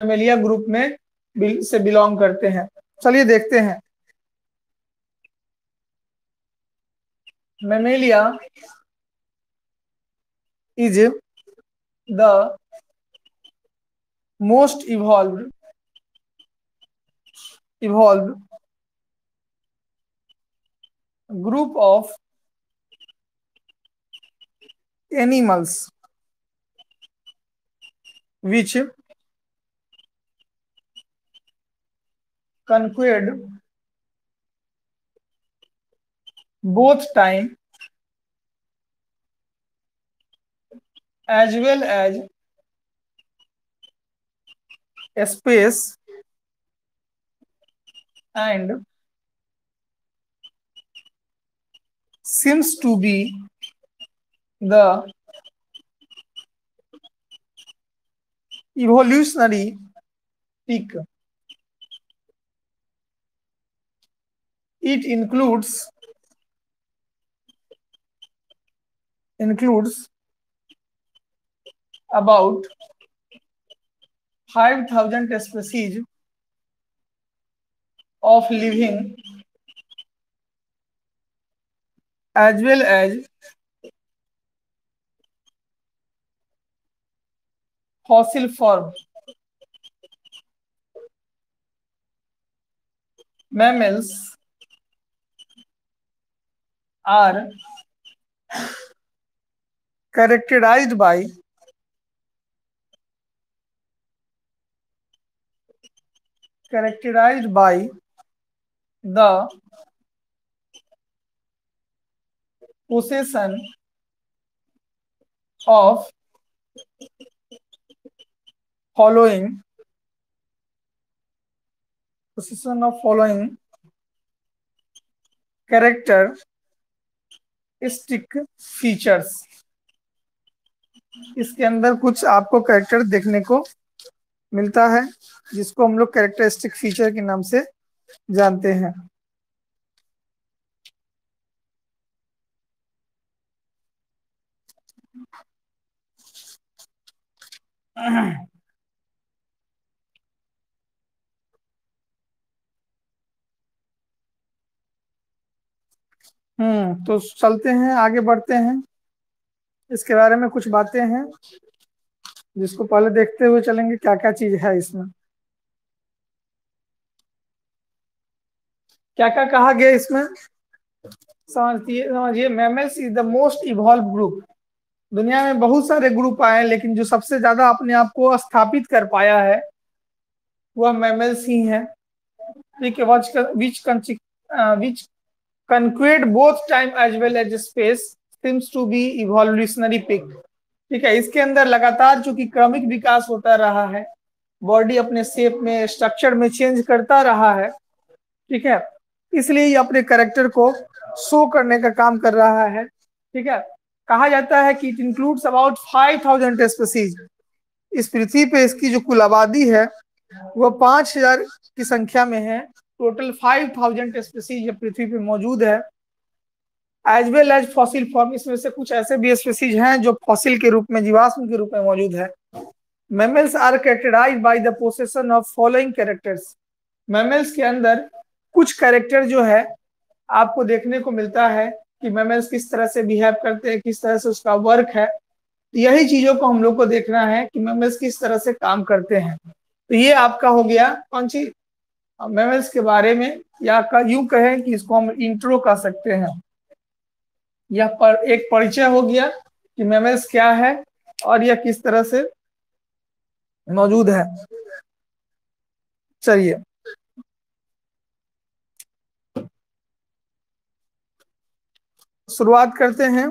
Mammalia group में से belong करते हैं। चलिए देखते हैं। Mammalia is the most evolve group of animals which conquered both time as well as space and seems to be the evolutionary peak. It includes about 5,000 species of living as well as fossil form. Mammals are characterized by the possession of following characteristic features. इसके अंदर कुछ आपको character देखने को मिलता है जिसको हम लोग कैरेक्टरिस्टिक फीचर के नाम से जानते हैं। तो चलते हैं, आगे बढ़ते हैं। इसके बारे में कुछ बातें हैं जिसको पहले देखते हुए चलेंगे क्या क्या चीज है इसमें। क्या क्या कहा गया इसमें समझिए। Mammals is the most evolve group. दुनिया में बहुत सारे ग्रुप आए लेकिन जो सबसे ज्यादा अपने आप को स्थापित कर पाया है वह मैमल्स ही है। ठीक है। विच conquered both time as well as space seems to be evolutionary peak। ठीक है। इसके अंदर लगातार चूंकि क्रमिक विकास होता रहा है, बॉडी अपने शेप में स्ट्रक्चर में चेंज करता रहा है। ठीक है। इसलिए ये अपने कैरेक्टर को शो करने का काम कर रहा है। ठीक है। कहा जाता है कि इट इंक्लूड्स अबाउट 5,000 स्पीसीज। इस पृथ्वी पे इसकी जो कुल आबादी है वह 5,000 की संख्या में है। टोटल 5,000 स्पीसीज पृथ्वी पे मौजूद है। As well as fossil form, इसमें से कुछ ऐसे भी स्पीसीज हैं जो फॉसिल के रूप में, जीवाश्म के रूप में मौजूद है। Mammals are characterized by the possession of following characters. Mammals के अंदर कुछ कैरेक्टर जो है आपको देखने को मिलता है कि मैमल्स किस तरह से बिहेव करते हैं, किस तरह से उसका वर्क है। यही चीजों को हम लोग को देखना है कि मैमल्स किस तरह से काम करते हैं। तो ये आपका हो गया कौन सी मैमल्स के बारे में, या यूं कहें कि इसको हम इंट्रो कह सकते हैं। यह एक परिचय हो गया कि मैमल्स क्या है और यह किस तरह से मौजूद है। चलिए शुरुआत करते हैं।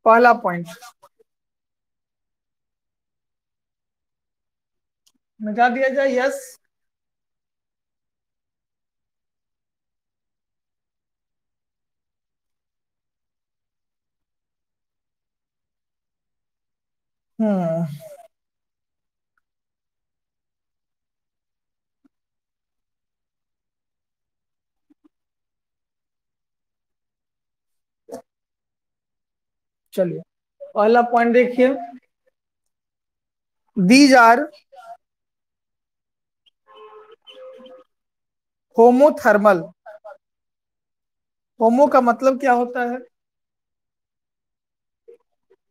पहला पॉइंट मिटा दिया जाए। यस। हम्म चलिए पहला पॉइंट देखिए। These are होमोथर्मल। होमो का मतलब क्या होता है?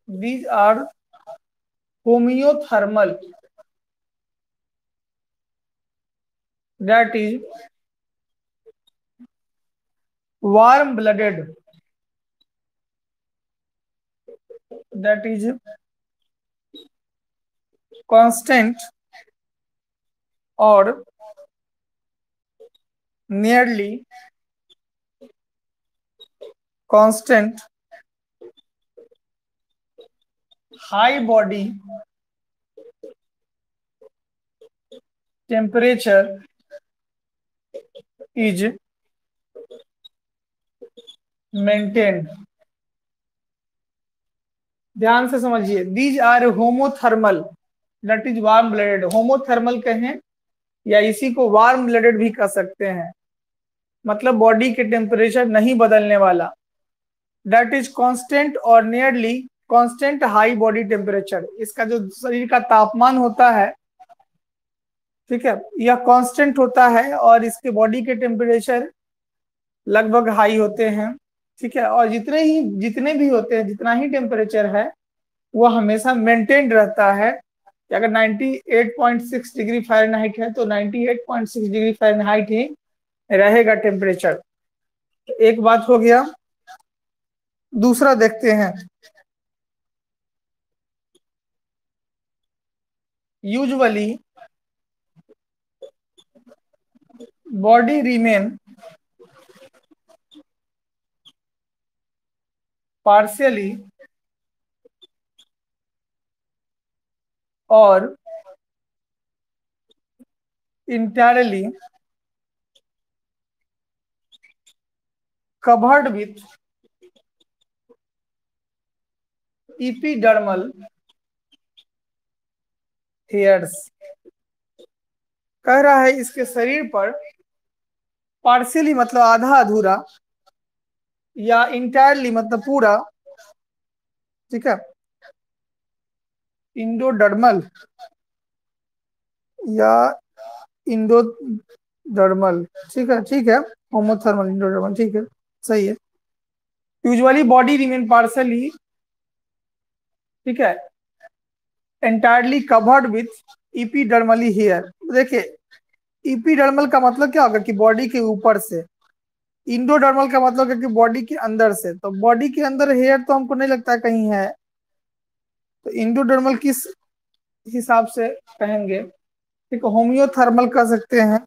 These are homeothermal, that is warm blooded, that is constant or nearly constant high body temperature is maintained. ध्यान से समझिए, these are homothermal, that is warm blooded. Homothermal कहें या इसी को वार्म ब्लडेड भी कह सकते हैं, मतलब बॉडी के टेम्परेचर नहीं बदलने वाला। That is constant or nearly constant high body temperature, इसका जो शरीर का तापमान होता है, ठीक है, यह कांस्टेंट होता है और इसके बॉडी के टेम्परेचर लगभग हाई होते हैं। ठीक है, और जितने भी होते हैं, जितना ही टेम्परेचर है वो हमेशा मेंटेन रहता है कि अगर 98.6 डिग्री फ़ारेनहाइट है तो 98.6 डिग्री फ़ारेनहाइट ही रहेगा टेम्परेचर। एक बात हो गया। दूसरा देखते हैं, यूजुअली बॉडी रिमेन पार्शियली और entirely covered with epidermal hairs। कह रहा है इसके शरीर पर पार्शियली मतलब आधा अधूरा, या इंटायरली मतलब पूरा, ठीक है, इंडोडर्मल या इंडोडर्मल, ठीक है, होमोथर्मल इंडोडर्मल, ठीक है, सही है। यूजुअली बॉडी रिमेन पार्शियली, ठीक है, एंटायरली कवर्ड विथ इपीडर्मली हेयर। देखिए, इपीडर्मल का मतलब क्या होगा कि बॉडी के ऊपर से, इंडोडर्मल का मतलब है कि बॉडी के अंदर से। तो बॉडी के अंदर हेयर तो हमको नहीं लगता कहीं है, तो इंडोडर्मल किस हिसाब से कहेंगे? ठीक है, होमियोथर्मल कह सकते हैं।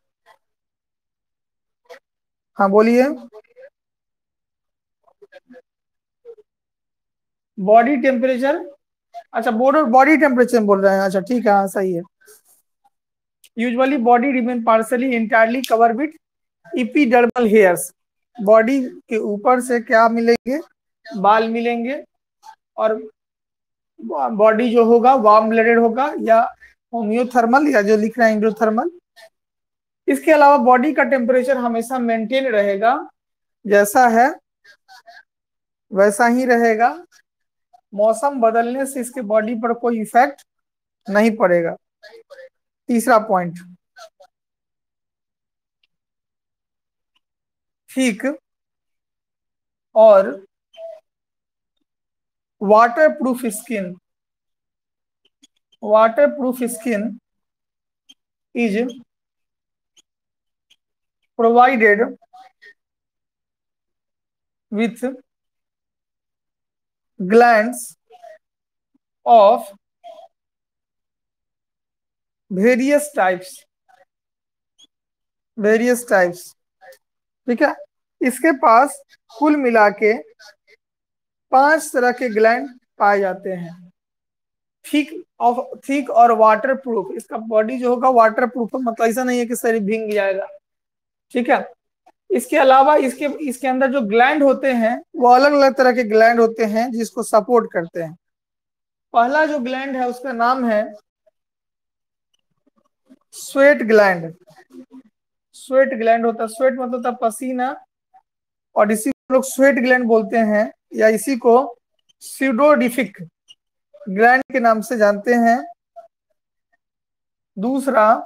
हाँ बोलिए। बॉडी टेम्परेचर, अच्छा बॉडी टेम्परेचर बोल रहे हैं, अच्छा ठीक है, हाँ सही है। Usually body remain partially entirely cover with epidermal hairs. Body के ऊपर से क्या मिलेंगे? बाल मिलेंगे, और बॉडी जो होगा वार्म ब्लडेड होगा या होमियोथर्मल, या जो लिख रहे हैं इंडोथर्मल। इसके अलावा बॉडी का टेम्परेचर हमेशा मेंटेन रहेगा, जैसा है वैसा ही रहेगा। मौसम बदलने से इसके बॉडी पर कोई इफेक्ट नहीं पड़ेगा। तीसरा पॉइंट, ठीक और water proof skin. Water proof skin is provided with glands of various types, various types, ठीक है। इसके पास कुल मिला के 5 तरह के ग्लैंड पाए जाते हैं। थिक और वाटर प्रूफ, इसका बॉडी जो होगा वाटर प्रूफ, मतलब ऐसा नहीं है कि शरीर भीग जाएगा, ठीक है। इसके अलावा इसके इसके अंदर जो ग्लैंड होते हैं वो अलग अलग तरह के ग्लैंड होते हैं जिसको सपोर्ट करते हैं। पहला जो ग्लैंड है उसका नाम है स्वेट ग्लैंड। स्वेट ग्लैंड होता है, स्वेट मतलब होता है पसीना, और इसी को लोग स्वेट ग्लैंड बोलते हैं, या इसी को स्यूडोडिफिक ग्लैंड के नाम से जानते हैं। दूसरा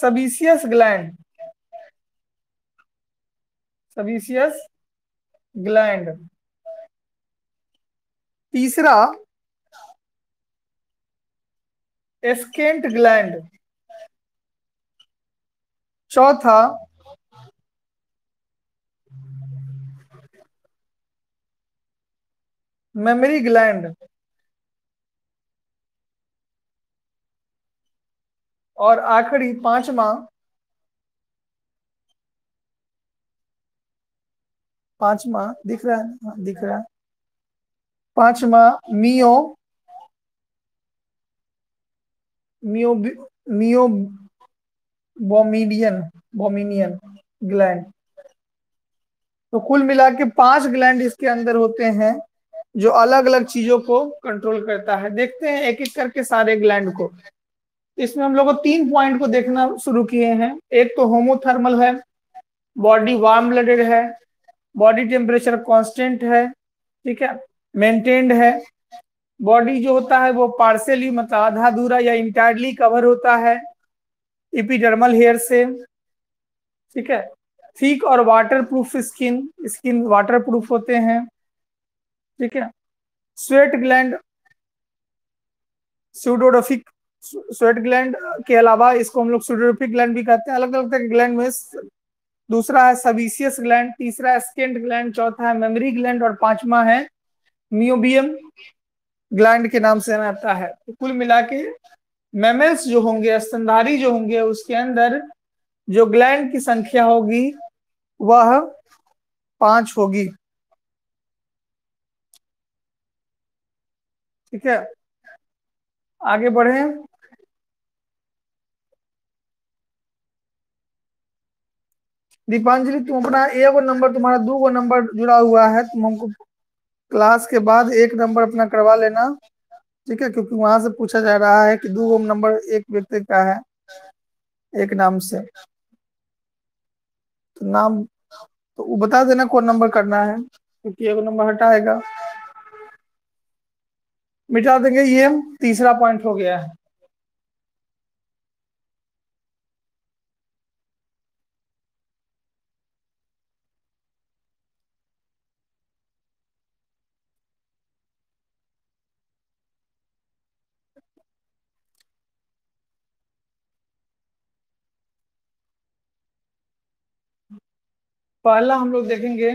सबीसियस ग्लैंड, सबीसियस ग्लैंड। तीसरा एस्केंट ग्लैंड। चौथा मेमोरी ग्लैंड। और आखिरी पांचवा, पांचवा दिख रहा है? हाँ, दिख रहा है। पांचवा मियो मियो मियो बोमिडियन बोमिनियन ग्लैंड। तो कुल मिला के 5 ग्लैंड इसके अंदर होते हैं जो अलग अलग चीजों को कंट्रोल करता है। देखते हैं एक एक करके सारे ग्लैंड को। इसमें हम लोग को 3 पॉइंट को देखना शुरू किए हैं। एक तो होमोथर्मल है, बॉडी वार्म ब्लडेड है, बॉडी टेम्परेचर कांस्टेंट है, ठीक है, मेंटेन्ड है। बॉडी जो होता है वो पार्शियली मतलब आधा अधूरा या इंटायरली कवर होता है एपिडर्मल हेयर से, ठीक है। थिक और water proof skin, skin water proof होते हैं, ठीक है। स्वेट ग्लैंड, स्यूडोडोफिक, स्वेट ग्लैंड के अलावा इसको हम लोग स्यूडोडोफिक ग्लैंड भी कहते हैं। अलग अलग तरह के ग्लैंड में दूसरा है सबीसियस ग्लैंड, तीसरा है स्केंट ग्लैंड, चौथा है मेमोरी ग्लैंड और पांचवा है मियोबियम ग्लैंड के नाम से आता है। तो कुल मिला के मैमल्स जो होंगे, स्तनधारी जो होंगे, उसके अंदर जो ग्लैंड की संख्या होगी वह 5 होगी, ठीक है। आगे बढ़े। दीपांजलि तुम अपना एगो नंबर, तुम्हारा 2 नंबर जुड़ा हुआ है, तुम हमको क्लास के बाद 1 नंबर अपना करवा लेना, ठीक है, क्योंकि वहां से पूछा जा रहा है कि 2 नंबर एक व्यक्ति का है एक नाम से। तो नाम तो वो बता देना कौन नंबर करना है, क्योंकि 1 नंबर हटाएगा, मिटा देंगे। ये तीसरा पॉइंट हो गया है। पहला हम लोग देखेंगे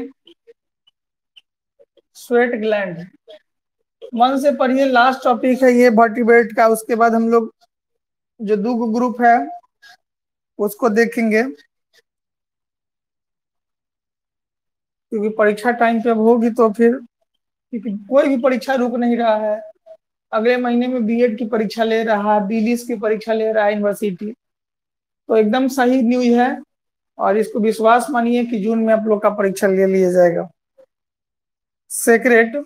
स्वेट ग्लैंड। मन से पढ़िए, लास्ट टॉपिक है ये वर्टिब्रेट का। उसके बाद हम लोग जो दो ग्रुप है उसको देखेंगे, क्योंकि परीक्षा टाइम पे अब होगी तो फिर, क्योंकि कोई भी परीक्षा रुक नहीं रहा है। अगले महीने में बीएड की परीक्षा ले रहा है, बीडीएस की परीक्षा ले रहा है यूनिवर्सिटी। तो एकदम सही न्यूज है और इसको विश्वास मानिए कि जून में आप लोग का परीक्षा ले लिया जाएगा। Secrete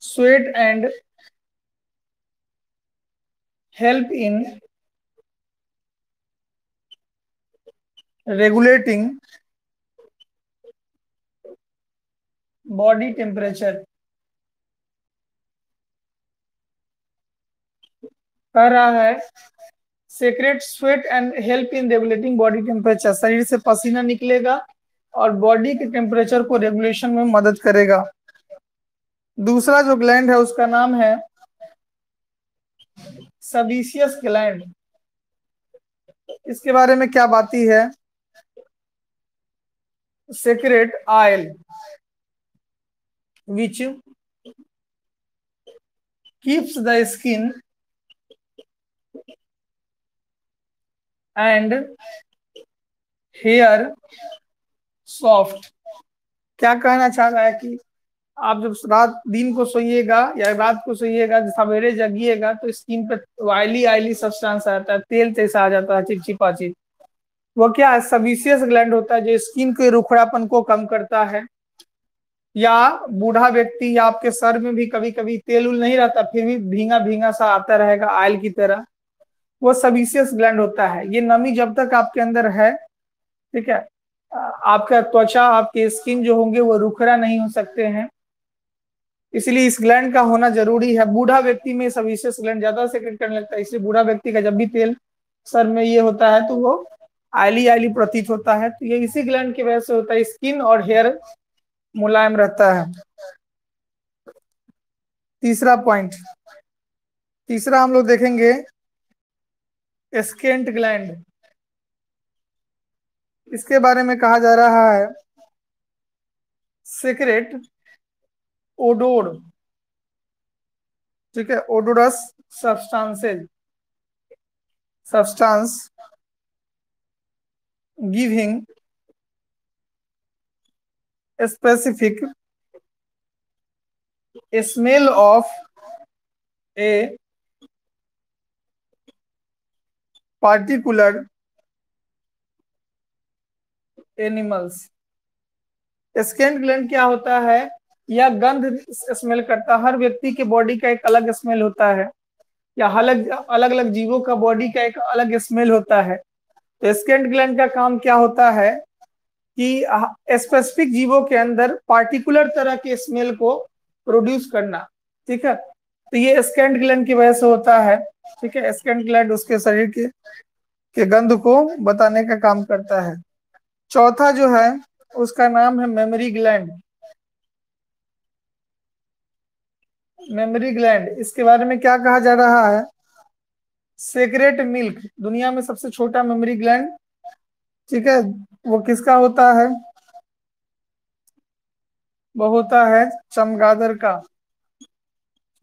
sweat and help in regulating body temperature. कह रहा है secrete sweat and help in regulating body temperature, शरीर से पसीना निकलेगा और बॉडी के टेम्परेचर को रेगुलेशन में मदद करेगा। दूसरा जो ग्लैंड है उसका नाम है सबीसियस ग्लैंड। इसके बारे में क्या बाती है? Secrete oil which keeps the skin and hair soft. क्या कहना चाह रहा है कि आप जब रात दिन को सोइएगा या रात को सोइएगा, सवेरे जगिएगा तो स्किन पे ऑयली ऑयली सब्सटेंस आता है, तेल जैसा आ जाता है, चिपचिपा चीज। वो क्या है? सबीसियस ग्लैंड होता है जो स्किन के रुखड़ापन को कम करता है। या बूढ़ा व्यक्ति या आपके सर में भी कभी कभी तेल उल नहीं रहता, फिर भी भींगा भींगा सा आता रहेगा ऑयल की तरह, वो सबीसियस ग्लैंड होता है। ये नमी जब तक आपके अंदर है, ठीक है, आपका त्वचा, आपके स्किन जो होंगे वो रुखरा नहीं हो सकते हैं। इसलिए इस ग्लैंड का होना जरूरी है। बूढ़ा व्यक्ति में सबीसियस ग्लैंड ज्यादा सेक्रेट करने लगता है, इसलिए बूढ़ा व्यक्ति का जब भी तेल सर में ये होता है तो वो आयली आयली प्रतीत होता है, तो ये इसी ग्लैंड की वजह से होता है। स्किन और हेयर मुलायम रहता है। तीसरा पॉइंट, तीसरा हम लोग देखेंगे एस्केंट ग्लैंड। इसके बारे में कहा जा रहा है सीक्रेट ओडोर, ठीक है, odorous substances, substance giving specific smell of a particular animals. स्कैन ग्लैंड क्या होता है? यह गंध स्मेल करता है। हर व्यक्ति के बॉडी का एक अलग स्मेल होता है, या अलग अलग अलग जीवों का बॉडी का एक अलग स्मेल होता है। तो स्कैन ग्लैंड का काम क्या होता है कि स्पेसिफिक जीवों के अंदर पार्टिकुलर तरह के स्मेल को प्रोड्यूस करना, ठीक है। तो ये स्कैन ग्लैंड की वजह से होता है, ठीक है। स्कैन ग्लैंड उसके शरीर के गंध को बताने का काम करता है। चौथा जो है उसका नाम है मेमोरी ग्लैंड। मेमोरी ग्लैंड, इसके बारे में क्या कहा जा रहा है? सेक्रेट मिल्क, दुनिया में सबसे छोटा मेमोरी ग्लैंड, ठीक है, वो किसका होता है? वो होता है चमगादड़ का,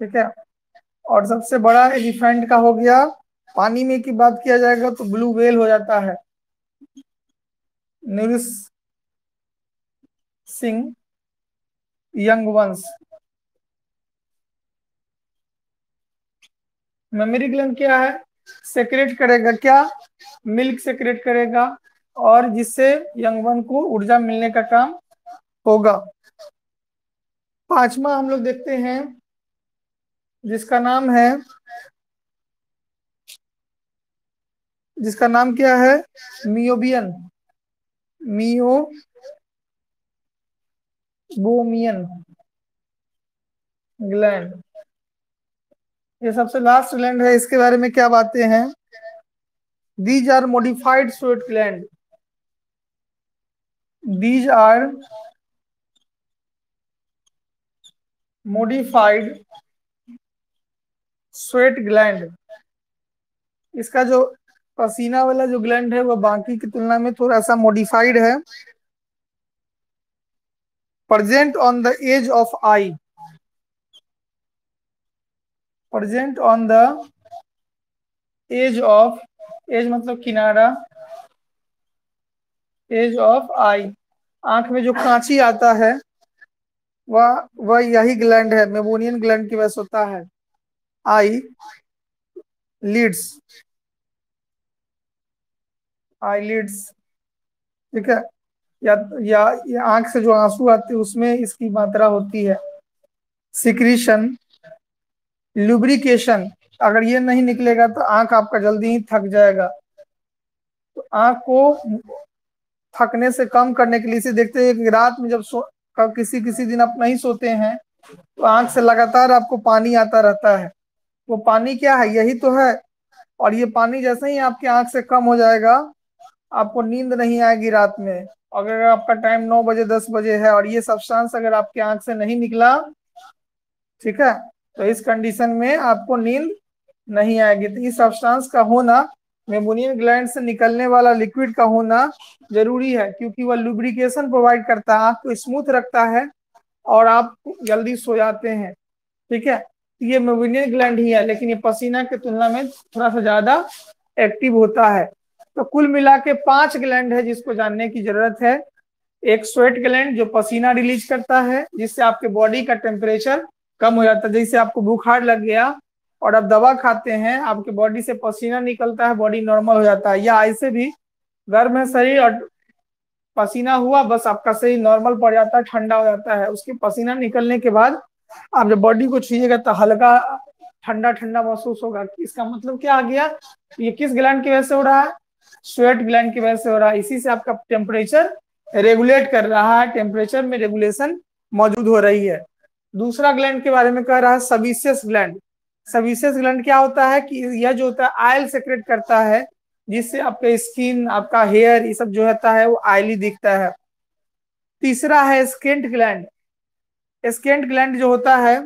ठीक है। और सबसे बड़ा एलिफेंट का हो गया। पानी में की बात किया जाएगा तो ब्लू व्हेल हो जाता है, nourishing young ones. Mammary gland क्या है? सेक्रेट करेगा क्या? मिल्क सेक्रेट करेगा, और जिससे यंग वन को ऊर्जा मिलने का काम होगा। पांचवा हम लोग देखते हैं जिसका नाम है, जिसका नाम क्या है? मियोबियन, मियोबोमियन ग्लैंड। ये सबसे लास्ट ग्लैंड है। इसके बारे में क्या बातें हैं? These are modified sweat gland, these are modified sweat gland. इसका जो पसीना वाला जो ग्लैंड है वो बाकी की तुलना में थोड़ा सा मॉडिफाइड है। Present on the edge of eye, present on the edge of, edge मतलब किनारा, एज ऑफ आई, आंख में जो कांची आता है वह यही ग्लैंड है, मेबोनियन ग्लैंड की वजह से होता है। आई लीड्स, आई लीड्स, ठीक है। या या आंख से जो आंसू आते हैं उसमें इसकी मात्रा होती है। सिक्रीशन, लुब्रिकेशन, अगर ये नहीं निकलेगा तो आंख आपका जल्दी ही थक जाएगा। तो आंख को थकने से कम करने के लिए इसे देखते हैं कि रात में जब किसी किसी दिन आप नहीं सोते हैं तो आंख से लगातार आपको पानी आता रहता है। वो पानी क्या है? यही तो है। और ये पानी जैसे ही आपकी आंख से कम हो जाएगा, आपको नींद नहीं आएगी रात में। अगर आपका टाइम 9 बजे 10 बजे है और ये सब्सटेंस अगर आपकी आंख से नहीं निकला, ठीक है, तो इस कंडीशन में आपको नींद नहीं आएगी। तो इस सब्सटेंस का होना, मेमोनियन ग्लैंड से निकलने वाला लिक्विड का होना जरूरी है, क्योंकि वह लुब्रिकेशन प्रोवाइड करता है, आपको स्मूथ रखता है और आप जल्दी सो जाते हैं, ठीक है। ये मेमोनियन ग्लैंड ही है, लेकिन ये पसीना की तुलना में थोड़ा सा ज्यादा एक्टिव होता है। तो कुल मिला के 5 ग्लैंड है जिसको जानने की जरूरत है। एक स्वेट ग्लैंड जो पसीना रिलीज करता है, जिससे आपके बॉडी का टेम्परेचर कम हो जाता है। जैसे आपको बुखार लग गया और आप दवा खाते हैं, आपके बॉडी से पसीना निकलता है, बॉडी नॉर्मल हो जाता है। या ऐसे भी गर्म है शरीर और पसीना हुआ, बस आपका शरीर नॉर्मल पड़ जाता है, ठंडा हो जाता है। उसके पसीना निकलने के बाद आप जब बॉडी को छुइएगा तो हल्का ठंडा ठंडा महसूस होगा। इसका मतलब क्या आ गया? ये किस ग्लैंड की वजह से हो रहा है? स्वेट ग्लैंड की वजह से हो रहा है। इसी से आपका टेम्परेचर रेगुलेट कर रहा है, टेम्परेचर में रेगुलेशन मौजूद हो रही है। दूसरा ग्लैंड के बारे में कह रहा है सबीसियस ग्लैंड। सबीसियस ग्लैंड क्या होता है कि यह जो होता है आयल सेक्रेट करता है, जिससे आपका स्किन, आपका हेयर, ये सब जो होता है वो ऑयली दिखता है। तीसरा है स्केंट ग्लैंड। स्केंट ग्लैंड जो होता है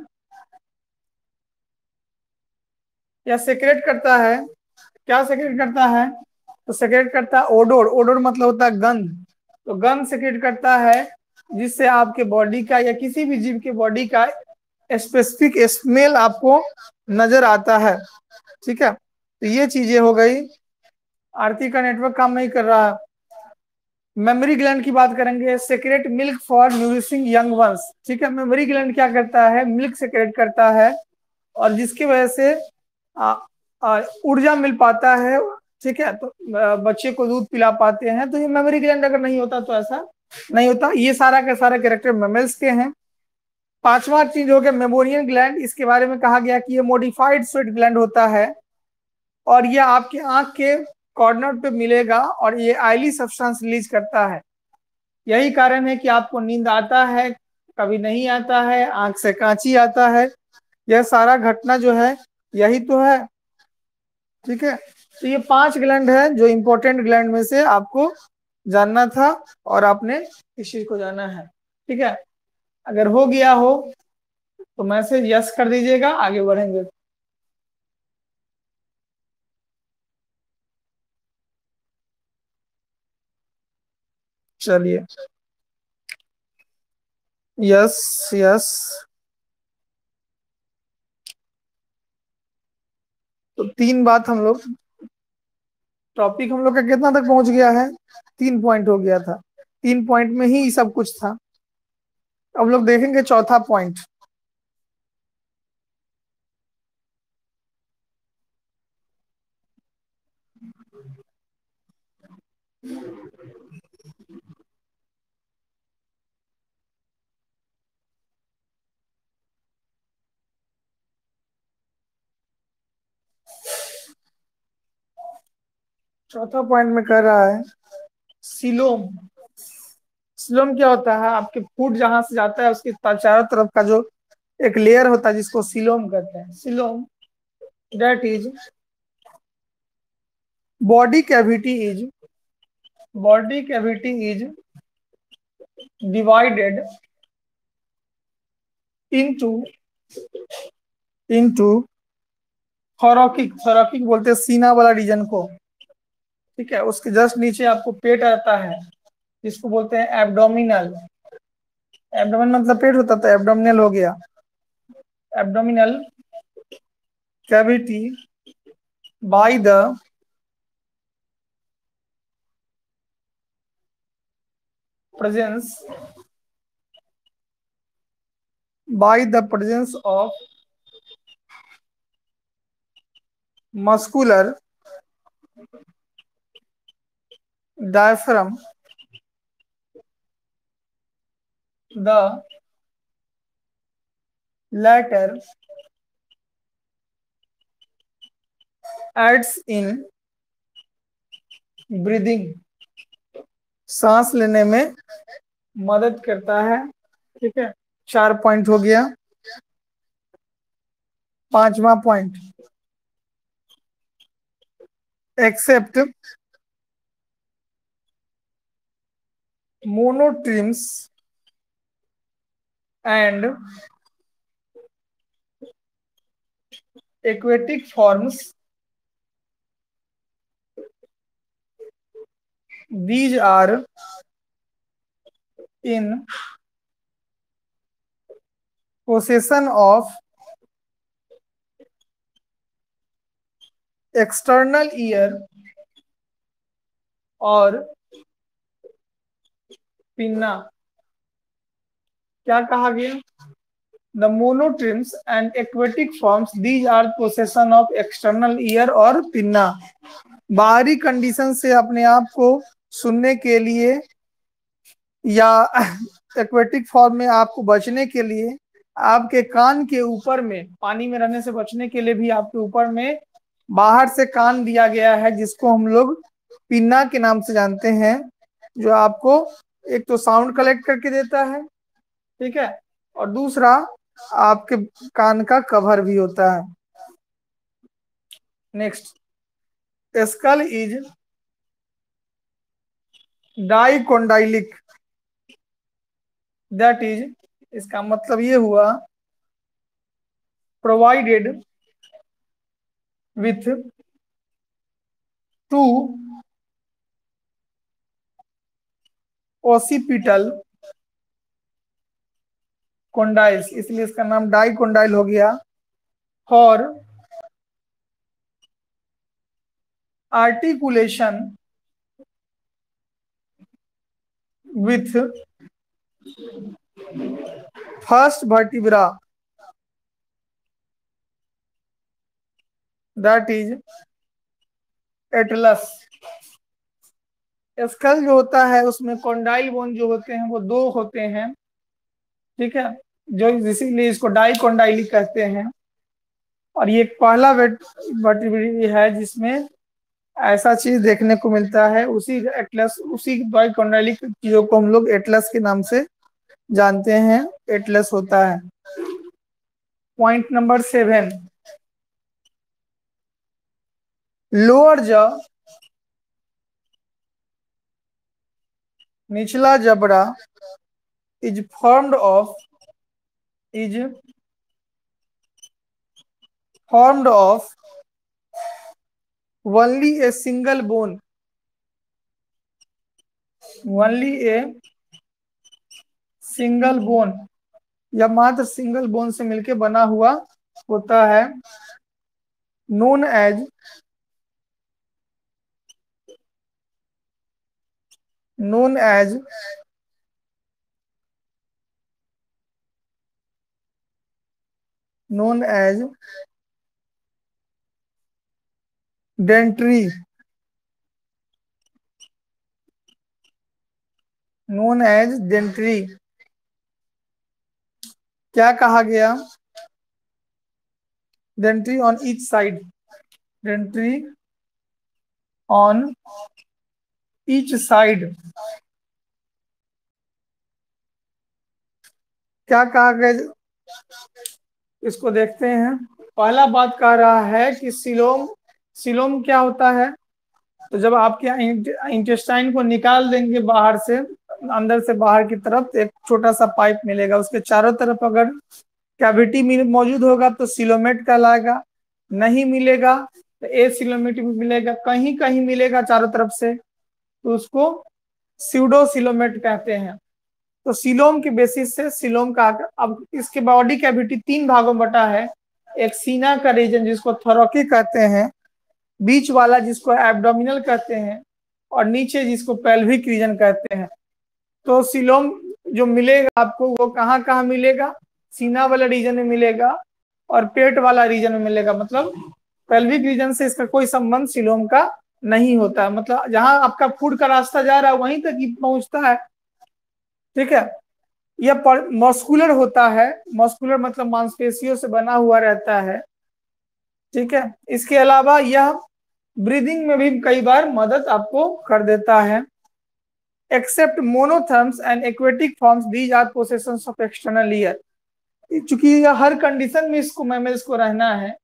यह सेक्रेट करता है, क्या सेक्रेट करता है? तो सेक्रेट करता है ओडोर। ओडोर मतलब होता है गंध। तो गंध सेक्रेट करता है, जिससे आपके बॉडी का या किसी भी जीव के बॉडी का स्पेसिफिक स्मेल आपको नजर आता है। ठीक है, तो ये चीजें हो गई। आरती का नेटवर्क काम नहीं कर रहा है। मेमोरी ग्लैंड की बात करेंगे, secrete milk for nourishing young ones. ठीक है, मेमोरी ग्लैंड क्या करता है? मिल्क सेक्रेट करता है, और जिसकी वजह से ऊर्जा मिल पाता है। ठीक है, तो बच्चे को दूध पिला पाते हैं। तो ये मेमोरी ग्लैंड अगर नहीं होता तो ऐसा नहीं होता। ये सारा का सारा कैरेक्टर मेमल्स के हैं। पांचवा चीज हो गया मेमोरियन ग्लैंड। इसके बारे में कहा गया कि ये मॉडिफाइड स्वेट ग्लैंड होता है, और ये आपके आंख के कॉर्नर पे मिलेगा, और ये ऑयली सब्सटेंस रिलीज करता है। यही कारण है कि आपको नींद आता है, कभी नहीं आता है, आंख से कांची आता है। यह सारा घटना जो है यही तो है। ठीक है, तो ये पांच ग्लैंड है जो इंपॉर्टेंट ग्लैंड में से आपको जानना था, और आपने इस चीज को जाना है। ठीक है, अगर हो गया हो तो मैसेज यस कर दीजिएगा, आगे बढ़ेंगे। चलिए, यस यस। तो तीन बात हम लोग, टॉपिक हम लोग का कितना तक पहुंच गया है? 3 पॉइंट हो गया था। 3 पॉइंट में ही सब कुछ था। अब लोग देखेंगे चौथा पॉइंट। चौथा पॉइंट में कह रहा है सिलोम। सिलोम क्या होता है? आपके फूड जहां से जाता है उसके चारों तरफ का जो एक लेयर होता है जिसको सिलोम कहते हैं। Coelom, that is body cavity is body cavity is divided into into thoracic. Thoracic बोलते हैं सीना वाला रीजन को। ठीक है, उसके जस्ट नीचे आपको पेट आता है, जिसको बोलते हैं एब्डोमिनल। एब्डोमिन मतलब पेट होता था, एब्डोमिनल हो गया। Abdominal cavity by the presence of muscular diaphragm, the latter aids in breathing, सांस लेने में मदद करता है। ठीक है, 4 पॉइंट हो गया। पांचवा point, except monotremes and aquatic forms, these are in possession of external ear और पिन्ना। क्या कहा गया? The monotremes and aquatic forms these are possession of external ear और पिन्ना। बाहरी कंडीशन से अपने आप को सुनने के लिए या एक्वेटिक फॉर्म में आपको बचने के लिए आपके कान के ऊपर में, पानी में रहने से बचने के लिए भी आपके ऊपर में बाहर से कान दिया गया है, जिसको हम लोग पिन्ना के नाम से जानते हैं, जो आपको एक तो साउंड कलेक्ट करके देता है। ठीक है, और दूसरा आपके कान का कवर भी होता है। Next, skull is dicondylic, that is, इसका मतलब ये हुआ provided with two occipital condyles, इसलिए इसका नाम डाइकोंडाइल हो गया। For articulation with first vertebra, that is atlas. Skull जो होता है उसमें कॉन्डाइल बोन जो होते हैं वो दो होते हैं, ठीक है, जो इसीलिए इसको डाइकोंडाइली कहते हैं। और ये पहला वर्टिब्री है जिसमें ऐसा चीज देखने को मिलता है, उसी एटलस, उसी डाइकोंडाइली चीजों को हम लोग एटलस के नाम से जानते हैं, एटलस होता है। पॉइंट नंबर 7, लोअर जॉ, निचला जबड़ा, is formed of, is formed of only a single bone, only a single bone, या मात्र सिंगल बोन से मिलके बना हुआ होता है, known as, known as known as dentary, known as dentary. क्या कहा गया? Dentary on each side, dentary on each side. क्या कहा गया, इसको देखते हैं। पहला बात कह रहा है कि सिलोम, सिलोम क्या होता है? तो जब आपके इंटेस्टाइन को निकाल देंगे बाहर से, अंदर से बाहर की तरफ, तो एक छोटा सा पाइप मिलेगा, उसके चारों तरफ अगर कैविटी मौजूद होगा तो सिलोमेट कहलाएगा, नहीं मिलेगा तो ए सिलोमेट मिलेगा, कहीं कहीं मिलेगा चारों तरफ से तो उसको स्यूडो सिलोमेट कहते हैं। तो सिलोम के बेसिस से सिलोम का, अब इसके बॉडी कैविटी 3 भागों में बटा है। एक सीना का रीजन जिसको थोरैकिक कहते हैं, बीच वाला जिसको एब्डोमिनल कहते हैं, और नीचे जिसको पेल्विक रीजन कहते हैं। तो सिलोम जो मिलेगा आपको वो कहाँ कहाँ मिलेगा? सीना वाला रीजन में मिलेगा और पेट वाला रीजन में मिलेगा। मतलब पेल्विक रीजन से इसका कोई संबंध सिलोम का नहीं होता है, मतलब जहां आपका फूड का रास्ता जा रहा है वहीं तक ही पहुंचता है, ठीक है। यह मस्कुलर होता है, मस्कुलर मतलब मांसपेशियों से बना हुआ रहता है, ठीक है। इसके अलावा यह ब्रीदिंग में भी कई बार मदद आपको कर देता है। Except monotremes and aquatic forms, these are possessions of external ear. चूंकि यह हर कंडीशन में इसको मैमल्स को रहना है,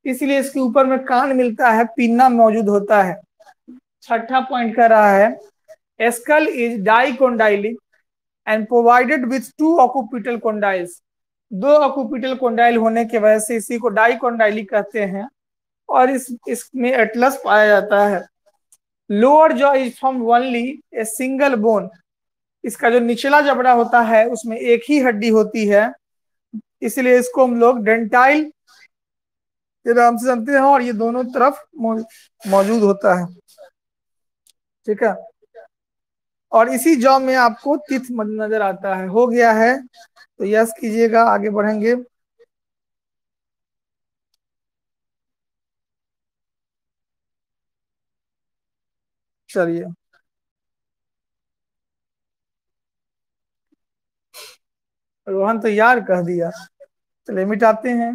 इसलिए इसके ऊपर में कान मिलता है, पिन्ना मौजूद होता है। छठा पॉइंट कर रहा है skull is dicondylic and provided with 2 occipital condyles. 2 occipital condyle होने की वजह से इसी को डाइकोंडाइलिक कहते हैं, और इसमें एटलस पाया जाता है। Lower jaw is from only a single bone, इसका जो निचला जबड़ा होता है उसमें एक ही हड्डी होती है, इसलिए इसको हम लोग डेंटाइल के नाम से जानते हैं, और ये दोनों तरफ मौजूद होता है, ठीक है। और इसी जॉ में आपको तिथ नजर आता है। हो गया है तो यस कीजिएगा, आगे बढ़ेंगे। चलिए, रोहन तो यार कह दिया, चलिए मिटाते हैं।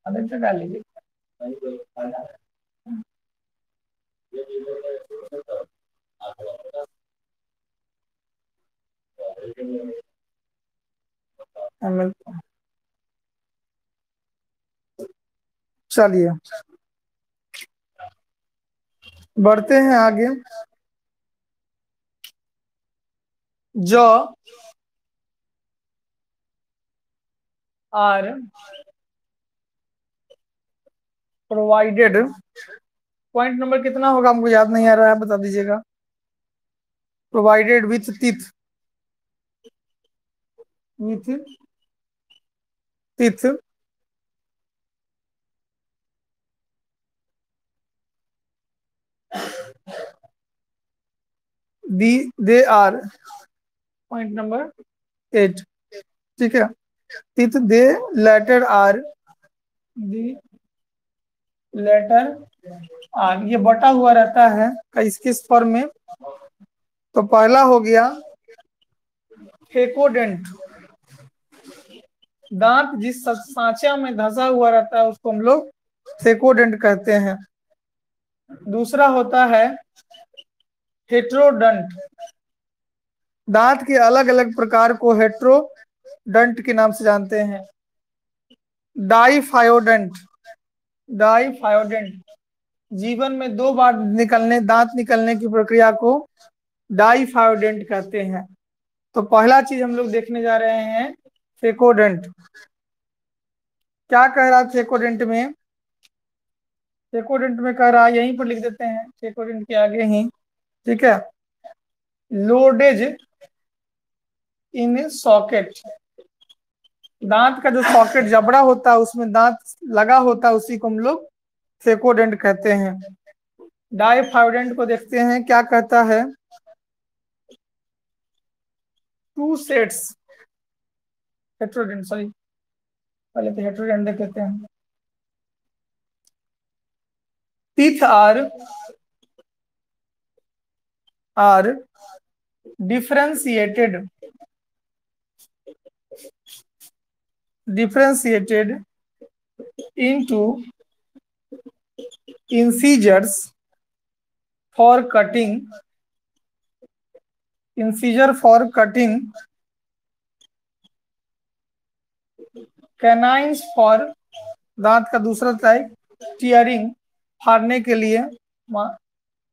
अधिकतर डाल लीजिए। ml। चलिए बढ़ते हैं आगे। जो आर प्रोवाइडेड, पॉइंट नंबर कितना होगा हमको याद नहीं आ रहा है, बता दीजिएगा। Provided with teeth, with teeth the they are, point number 8। ठीक है, teeth they later are, the later are, ये बटा हुआ रहता है किस किस फॉर्म में। तो पहला हो गया फेकोडेंट, दांत जिस सांचा में धंसा हुआ रहता है उसको हम लोग फेकोडेंट कहते हैं। दूसरा होता है हेट्रोडंट, दांत के अलग अलग प्रकार को हेट्रोडंट के नाम से जानते हैं। डाइफायोडेंट, डाइफायोडेंट, जीवन में 2 बार निकलने दांत निकलने की प्रक्रिया को डाइफायोडेंट कहते हैं। तो पहला चीज हम लोग देखने जा रहे हैं फेकोडेंट। क्या कह रहा है फेकोडेंट में? फेकोडेंट में कह रहा है, यहीं पर लिख देते हैं फेकोडेंट के आगे ही। ठीक है, लोडेज इन सॉकेट, दांत का जो सॉकेट जबड़ा होता है उसमें दांत लगा होता है उसी को हम लोग फेकोडेंट कहते हैं। डाइफायोडेंट को देखते हैं क्या कहता है। 2 सेट्स, हेट्रोडेंट सॉरी, पहले तो हेट्रोडेंट देख लेते हैं। Teeth are differentiated, differentiated into incisors for cutting, incisor for cutting, canines for, दांत का दूसरा टाइप टीयरिंग, फाड़ने के लिए।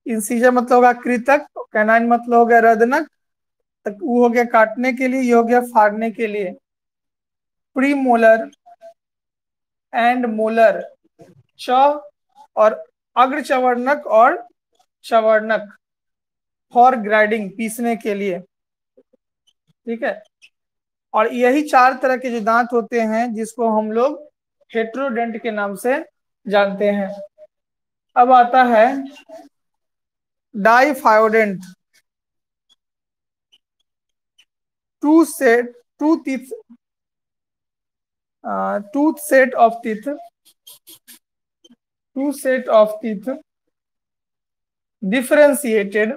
इंसीजर मतलब होगा कृतक, कैनाइन मतलब हो गया रदनक, तक वो हो गया काटने के लिए, ये हो गया फाड़ने के लिए। प्री मोलर एंड मोलर, च और अग्र चवर्णक और चवर्णक, फॉर ग्राइंडिंग, पीसने के लिए। ठीक है, और यही 4 तरह के जो दांत होते हैं जिसको हम लोग हेट्रोडेंट के नाम से जानते हैं। अब आता है diphyodont, two teeth, tooth set of teeth, two set of teeth differentiated,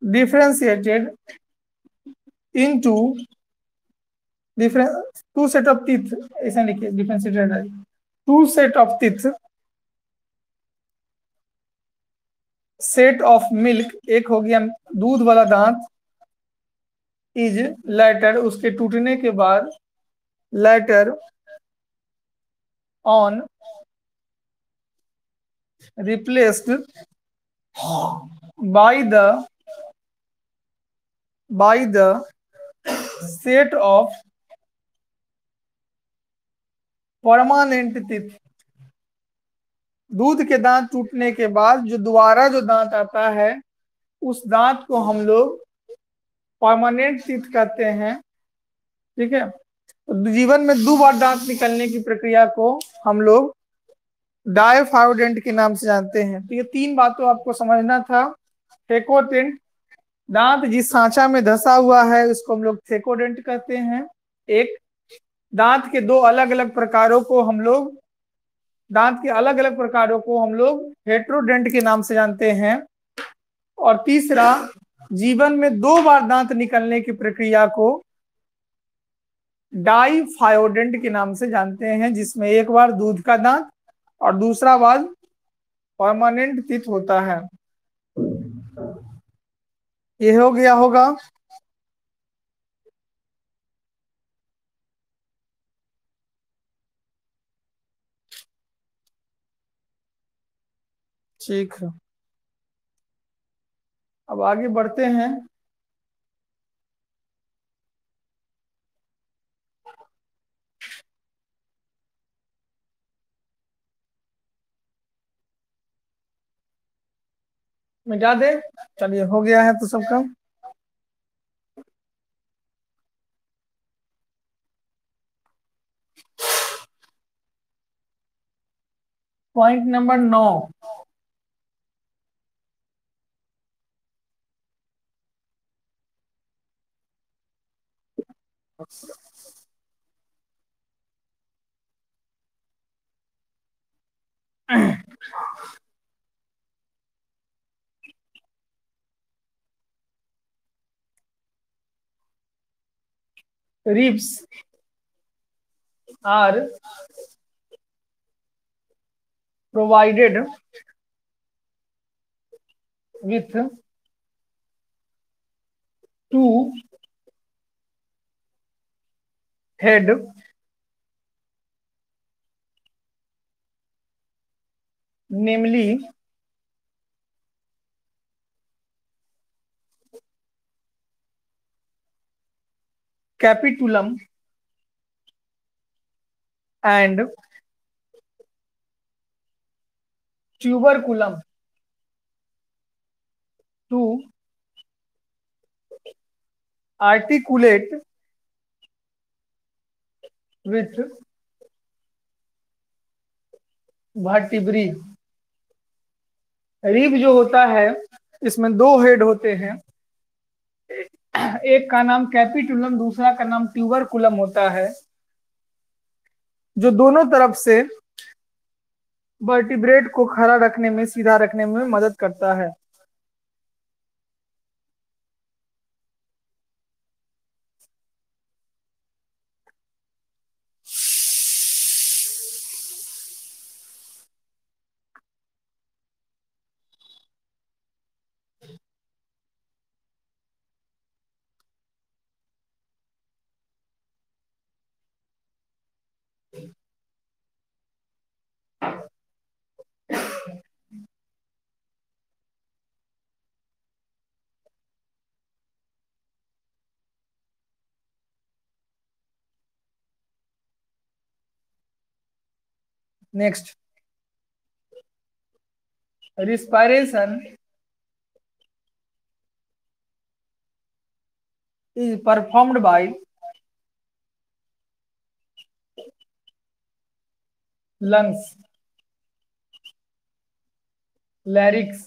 differentiated into different, two set of teeth, ऐसा लिखिए डिफरेंशिएटेड है, two set of teeth, set of milk, एक हो गया दूध वाला दांत, इज लेटर, उसके टूटने के बाद, later on replaced by the set of permanent teeth, दूध के दांत टूटने के बाद जो दोबारा जो दांत आता है उस दांत को हम लोग परमानेंट टीथ कहते हैं। ठीक है, तो जीवन में 2 बार दांत निकलने की प्रक्रिया को हम लोग डायफायोडेंट के नाम से जानते हैं। तो ये 3 बातों आपको समझना था। थेकोडेंट, दांत जिस सांचा में धंसा हुआ है उसको हम लोग थेकोडेंट कहते हैं। एक, दांत के 2 अलग अलग प्रकारों को हम लोग, दांत के अलग अलग प्रकारों को हम लोग हेट्रोडेंट के नाम से जानते हैं। और तीसरा, जीवन में 2 बार दांत निकलने की प्रक्रिया को डाइफायोडेंट के नाम से जानते हैं, जिसमें एक बार दूध का दांत और दूसरा बार परमानेंट टीथ होता है। ये हो गया होगा। ठीक है, अब आगे बढ़ते हैं। मिटा दे। चलिए, हो गया है तो सबका। Point number 9। Ribs are provided with two head namely capitulum and tuberculum to articulate with vertebrae. Rib जो होता है, इसमें दो हेड होते हैं। एक का नाम कैपिटुलम, दूसरा का नाम ट्यूबरकुलम होता है, जो दोनों तरफ से वर्टिब्रेट को खड़ा रखने में, सीधा रखने में मदद करता है। Next, respiration is performed by lungs, larynx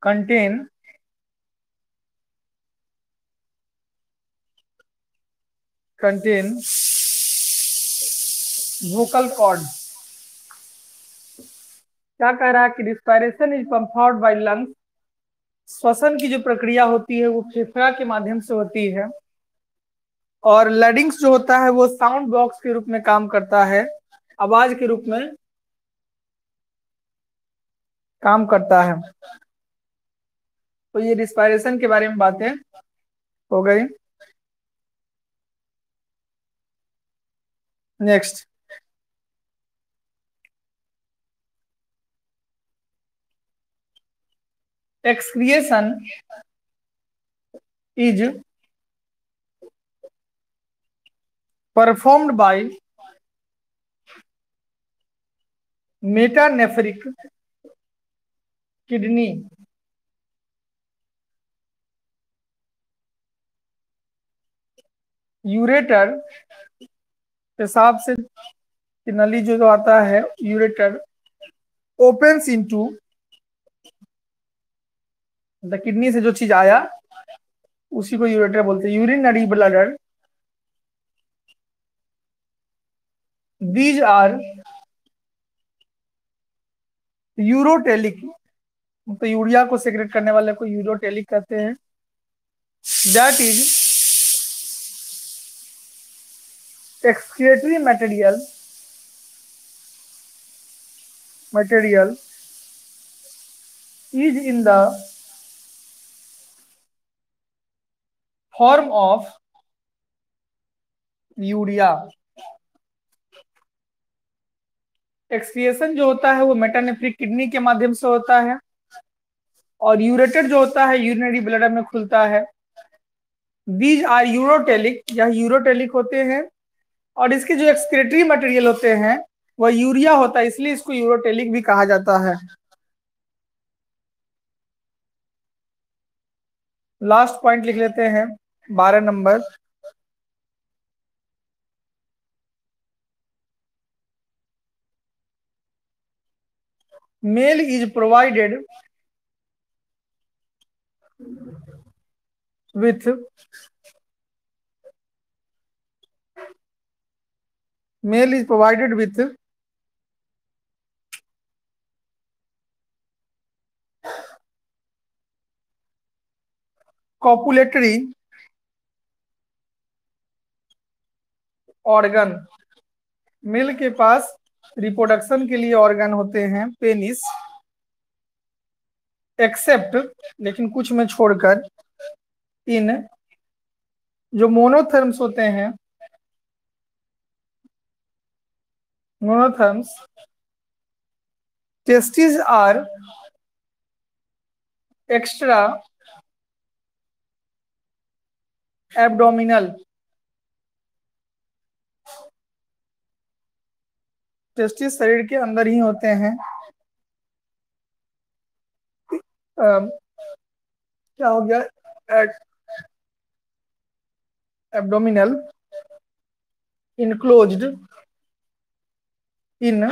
contain vocal cord। क्या कह रहा है कि respiration is performed by lungs, श्वसन की जो प्रक्रिया होती है वो फेफड़ा के माध्यम से होती है, और लैरिंक्स जो होता है वो साउंड बॉक्स के रूप में काम करता है, आवाज के रूप में काम करता है। तो ये रिस्पायरेशन के बारे में बातें हो गई। Next, excretion is performed by metanephric kidney. Ureter, पेशाब से नली जो आता है, ureter opens into the kidney से जो चीज आया उसी को यूरेटर बोलते हैं। यूरिनरी ब्लडर, दीज आर यूरोटेलिक, तो यूरिया को सेक्रेट करने वाले को यूरोटेलिक कहते हैं। That is excretory material is in the form of urea. Excretion जो होता है वो मेटानेफ्रिक किडनी के माध्यम से होता है, और यूरेटर जो होता है यूरिनरी ब्लडर में खुलता है। दीज आर यूरोटेलिक, यह यूरोटेलिक होते हैं, और इसके जो एक्सक्रेटरी मटेरियल होते हैं वह यूरिया होता है, इसलिए इसको यूरोटेलिक भी कहा जाता है। लास्ट पॉइंट लिख लेते हैं 12 नंबर। Male is provided with male is provided with copulatory organ. Male के पास रिप्रोडक्शन के लिए ऑर्गन होते हैं पेनिस, एक्सेप्ट, लेकिन कुछ में छोड़कर, इन जो मोनोथर्म्स होते हैं, monotremes, testis are extra abdominal. Testis शरीर के अंदर ही होते हैं। क्या हो गया, एब्डोमिनल, इनक्लोज्ड इन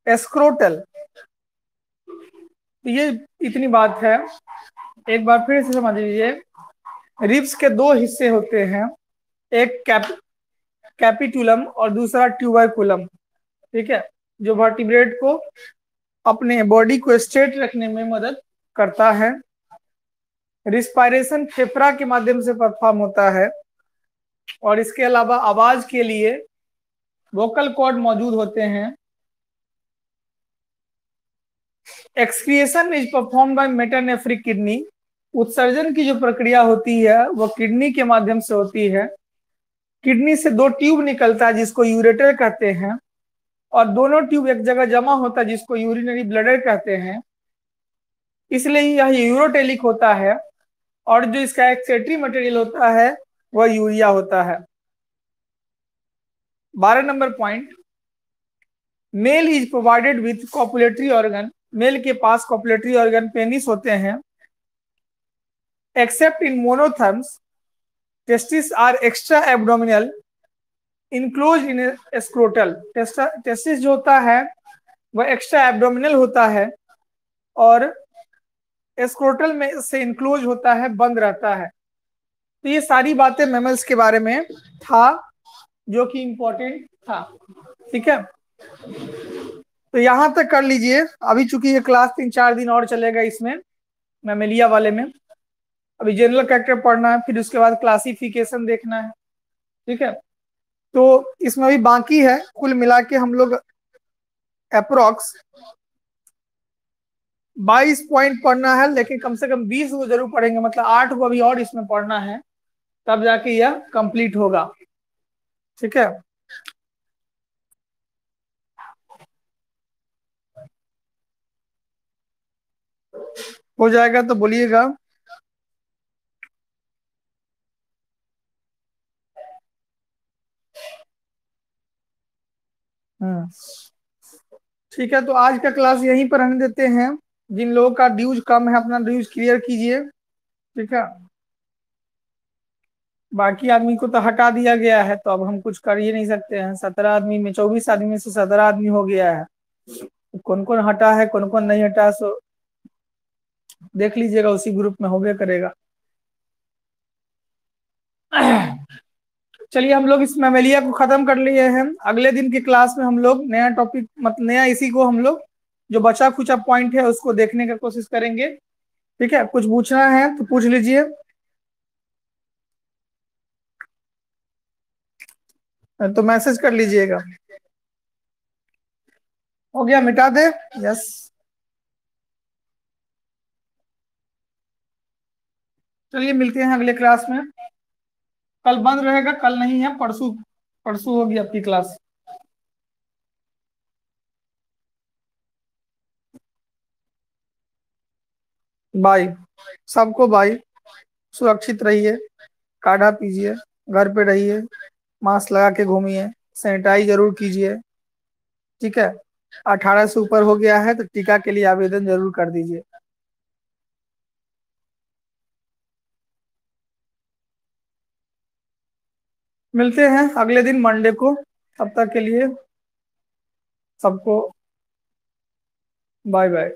एस्क्रोटल। तो ये इतनी बात है, एक बार फिर से समझ लीजिए। रिब्स के दो हिस्से होते हैं, एक कैपिटुलम और दूसरा ट्यूबरकुलम। ठीक है, जो वर्टिब्रेट को अपने बॉडी को स्ट्रेट रखने में मदद करता है। रिस्पायरेशन फेफड़ा के माध्यम से परफॉर्म होता है, और इसके अलावा आवाज के लिए वोकल कॉर्ड मौजूद होते हैं। Excretion is perform by metanephric kidney. उत्सर्जन की जो प्रक्रिया होती है वो किडनी के माध्यम से होती है। किडनी से दो ट्यूब निकलता है जिसको यूरेटर कहते हैं, और दोनों ट्यूब एक जगह जमा होता है जिसको यूरिनरी ब्लडर कहते हैं, इसलिए यह यूरोटेलिक होता है। और जो इसका एक्सेटरी मटेरियल होता है वह यूरिया होता है। 12 number point, male is provided with copulatory organ. Male के पास कॉपुलेटरी ऑर्गन पेनिस होते हैं, except in monotremes, testis are extra abdominal, enclose in scrotal. Testis जो होता है वह एक्स्ट्रा एब्डोमिनल होता है, और स्क्रोटल में से इनक्लोज होता है, बंद रहता है। तो ये सारी बातें मैमल्स के बारे में था, जो कि इंपॉर्टेंट था। ठीक है, तो यहां तक कर लीजिए। अभी चूंकि ये क्लास 3-4 दिन और चलेगा इसमें, मैमेलिया वाले में। अभी जनरल कैरेक्टर पढ़ना है, फिर उसके बाद क्लासिफिकेशन देखना है। ठीक है, तो इसमें अभी बाकी है, कुल मिला के हम लोग अप्रोक्स 22 पॉइंट पढ़ना है, लेकिन कम से कम 20 को जरूर पढ़ेंगे, मतलब 8 को अभी और इसमें पढ़ना है, तब जाके यह कंप्लीट होगा। ठीक है, हो जाएगा तो बोलिएगा। हम्म, ठीक है, तो आज का क्लास यहीं पर रहने देते हैं। जिन लोगों का ड्यूज कम है अपना ड्यूज क्लियर कीजिए। ठीक है, बाकी आदमी को तो हटा दिया गया है, तो अब हम कुछ कर ही नहीं सकते हैं। 17 आदमी में, 24 आदमी में से 17 आदमी हो गया है। कौन कौन हटा है, कौन कौन नहीं हटा, सो देख लीजिएगा, उसी ग्रुप में होगे करेगा। चलिए, हम लोग इस मेमेलिया को खत्म कर लिए हैं। अगले दिन की क्लास में हम लोग नया टॉपिक, मतलब नया, इसी को हम लोग जो बचा खुचा पॉइंट है उसको देखने का कोशिश करेंगे। ठीक है, कुछ पूछना है तो पूछ लीजिए, तो मैसेज कर लीजिएगा। हो गया, मिटा दे। यस, चलिए मिलते हैं अगले क्लास में। कल बंद रहेगा, कल नहीं है, परसों। परसों होगी आपकी क्लास। बाय। सबको बाय। सुरक्षित रहिए, काढ़ा पीजिए, घर पे रहिए, मास्क लगा के घूमिए, सैनिटाइज जरूर कीजिए। ठीक है। 18 से ऊपर हो गया है तो टीका के लिए आवेदन जरूर कर दीजिए। मिलते हैं अगले दिन मंडे को। तब तक के लिए सबको बाय बाय।